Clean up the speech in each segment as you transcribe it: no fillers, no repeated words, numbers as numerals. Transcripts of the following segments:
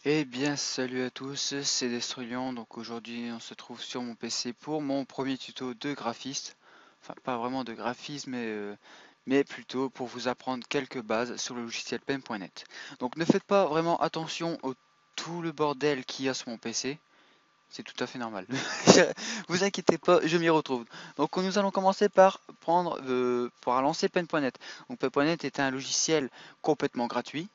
Eh bien salut à tous, c'est Destrulion. Donc aujourd'hui on se trouve sur mon PC pour mon premier tuto de graphiste. Enfin pas vraiment de graphisme mais plutôt pour vous apprendre quelques bases sur le logiciel pen.net. Donc ne faites pas vraiment attention au tout le bordel qu'il y a sur mon PC. C'est tout à fait normal. Vous inquiétez pas, je m'y retrouve. Donc nous allons commencer par pour lancer pen.net. Donc pen.net est un logiciel complètement gratuit.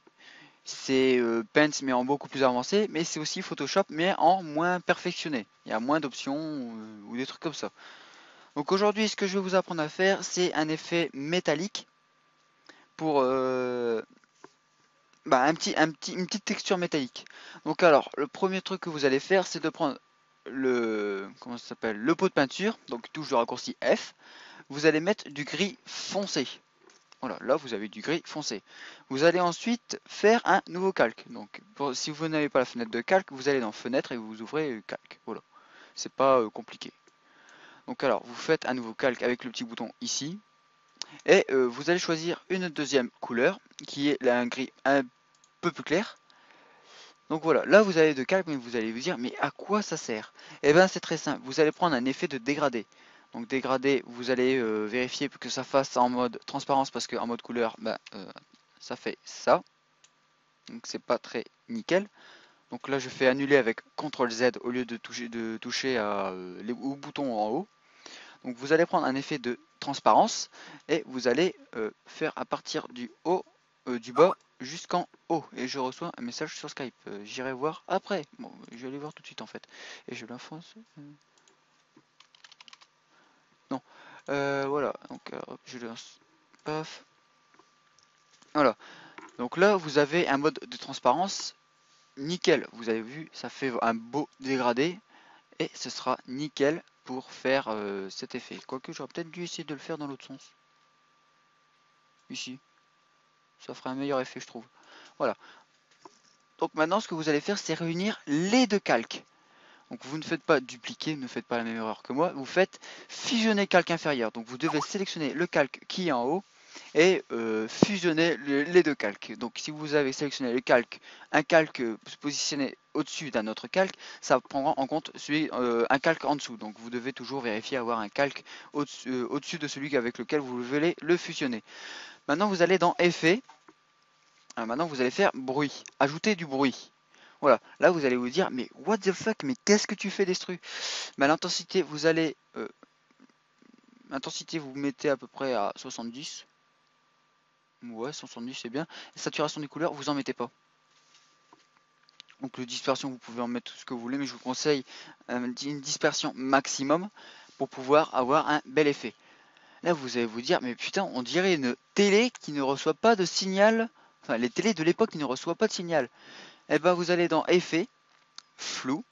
C'est Paint mais en beaucoup plus avancé, mais c'est aussi Photoshop mais en moins perfectionné. Il y a moins d'options ou des trucs comme ça. Donc aujourd'hui, ce que je vais vous apprendre à faire, c'est un effet métallique pour une petite texture métallique. Donc alors, le premier truc que vous allez faire, c'est de prendre comment ça s'appelle, le pot de peinture, donc touche de raccourci F. Vous allez mettre du gris foncé. Voilà, là vous avez du gris foncé. Vous allez ensuite faire un nouveau calque. Donc si vous n'avez pas la fenêtre de calque, vous allez dans fenêtre et vous ouvrez calque. Voilà, c'est pas compliqué. Donc alors vous faites un nouveau calque avec le petit bouton ici. Et vous allez choisir une deuxième couleur qui est là, un gris un peu plus clair. Donc voilà, là vous avez de calque, mais vous allez vous dire mais à quoi ça sert? Eh bien c'est très simple, vous allez prendre un effet de dégradé. Donc dégradé, vous allez vérifier que ça fasse en mode transparence parce qu'en mode couleur, ça fait ça. Donc c'est pas très nickel. Donc là je fais annuler avec CTRL Z au lieu de toucher au bouton en haut. Donc vous allez prendre un effet de transparence et vous allez faire à partir du haut, du bas jusqu'en haut. Et je reçois un message sur Skype. J'irai voir après. Bon, je vais aller voir tout de suite en fait. Et je l'enfonce. Non. Voilà. Donc je lance. Paf. Voilà. Donc là vous avez un mode de transparence nickel. Vous avez vu, ça fait un beau dégradé. Et ce sera nickel pour faire cet effet. Quoique j'aurais peut-être dû essayer de le faire dans l'autre sens. Ici. Ça ferait un meilleur effet, je trouve. Voilà. Donc maintenant, ce que vous allez faire, c'est réunir les deux calques. Donc vous ne faites pas dupliquer, ne faites pas la même erreur que moi. Vous faites fusionner calque inférieur. Donc vous devez sélectionner le calque qui est en haut et fusionner les deux calques. Donc si vous avez sélectionné le calque, un calque positionné au-dessus d'un autre calque, ça prendra en compte un calque en dessous. Donc vous devez toujours vérifier avoir un calque au-dessus de celui avec lequel vous voulez le fusionner. Maintenant vous allez dans Effet. Maintenant vous allez faire bruit, ajouter du bruit. Voilà, là vous allez vous dire mais what the fuck, mais qu'est-ce que tu fais Destru? L'intensité vous allez l'intensité vous mettez à peu près à 70. Ouais, 70 c'est bien. Saturation des couleurs, vous en mettez pas. Donc le dispersion, vous pouvez en mettre tout ce que vous voulez, mais je vous conseille une dispersion maximum pour pouvoir avoir un bel effet. Là, vous allez vous dire, mais putain, on dirait une télé qui ne reçoit pas de signal. Enfin, les télés de l'époque qui ne reçoivent pas de signal. Et ben, vous allez dans Effet, Flou,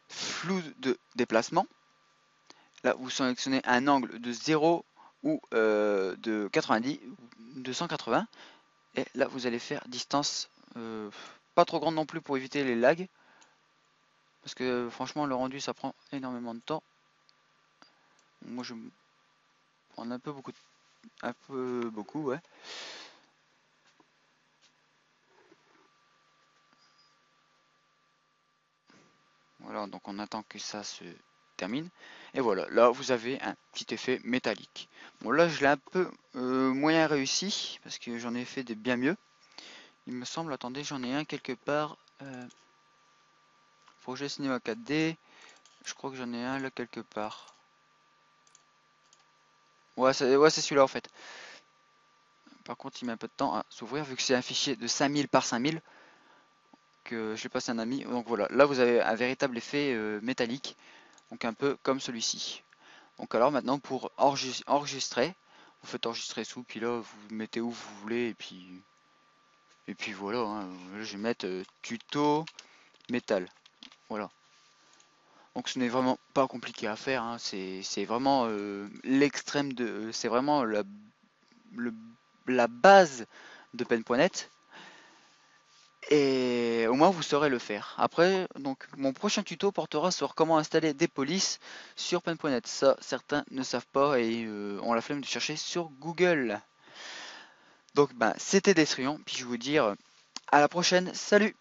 Flou de déplacement. Là, vous sélectionnez un angle de 0 ou de 90, de 180. Et là, vous allez faire distance pas trop grande non plus pour éviter les lags. Parce que franchement, le rendu, ça prend énormément de temps. Moi, je prends un peu beaucoup, ouais. Voilà, donc on attend que ça se termine. Et voilà, là, vous avez un petit effet métallique. Bon, là, je l'ai un peu moyen réussi, parce que j'en ai fait des bien mieux. Il me semble, attendez, j'en ai un quelque part. Projet cinéma 4D. Je crois que j'en ai un là quelque part. Ouais, c'est celui-là en fait. Par contre, il met un peu de temps à s'ouvrir vu que c'est un fichier de 5000 par 5000 que je l'ai passé à un ami. Donc voilà, là vous avez un véritable effet métallique, donc un peu comme celui-ci. Donc alors maintenant pour enregistrer, vous faites enregistrer sous, puis là vous mettez où vous voulez et puis voilà. Hein. Je vais mettre tuto métal. Voilà. Donc ce n'est vraiment pas compliqué à faire. Hein. C'est vraiment l'extrême de, c'est vraiment le- la base de pen.net. Et au moins vous saurez le faire. Après, donc mon prochain tuto portera sur comment installer des polices sur pen.net. Ça, certains ne savent pas et ont la flemme de chercher sur Google. Donc, c'était Destruyon. Puis je vais vous dire à la prochaine. Salut!